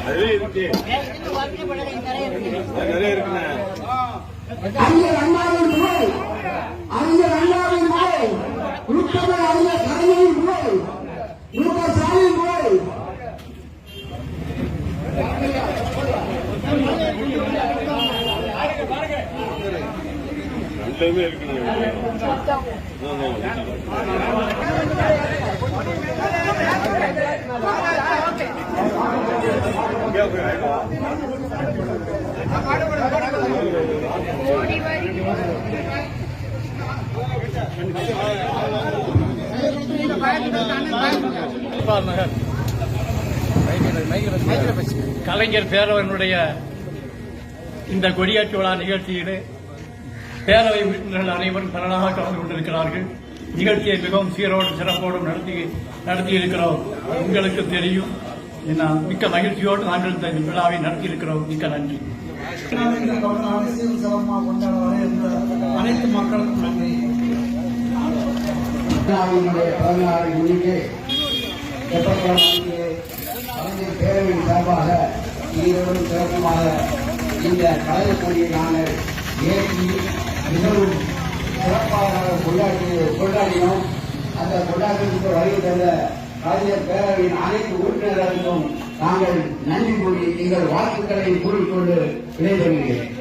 நிறைய இருக்குண்ணே. அறிஞர் அண்ணாவின் புகழ், அறிஞர் அண்ணாவின் புகழ், உத்தமர் அறிஞர் கலைஞரின் புகழ், ஸ்டாலின் புகழ். நல்லவே இருக்குண்ணே. கலைஞர் பேரவையினுடைய இந்த கொடியேற்று விழா நிகழ்ச்சியிலே பேரவை உறுப்பினர்கள் அனைவரும் பலனாக கலந்து கொண்டிருக்கிறார்கள். நிகழ்ச்சியை மிகவும் சீரோடும் சிறப்போடும் நடத்தியிருக்கிறோம். உங்களுக்கு தெரியும். மிக்க மகிழ்ச்சியோடு நாங்கள் இந்த விழாவை நடத்தியிருக்கிறோம். மிக்க நன்றி. அனைத்து மக்களுக்கும் நன்றி. பேரவையின் சார்பாக ஈரோடும் சிறப்புமாக இந்த கலைஞர் கொடியை நாங்கள் ஏற்றி மிகவும் சிறப்பாக கொண்டாடினோம். அந்த கொண்டாட்டத்திற்கு வருகை தந்த கலைஞர் பேரவையின் அனைத்து உறுப்பினர்களுக்கும் நாங்கள் நன்றி கூறி எங்கள் வாழ்த்துக்களை கூறிக்கொண்டு விடைபெறுகிறேன்.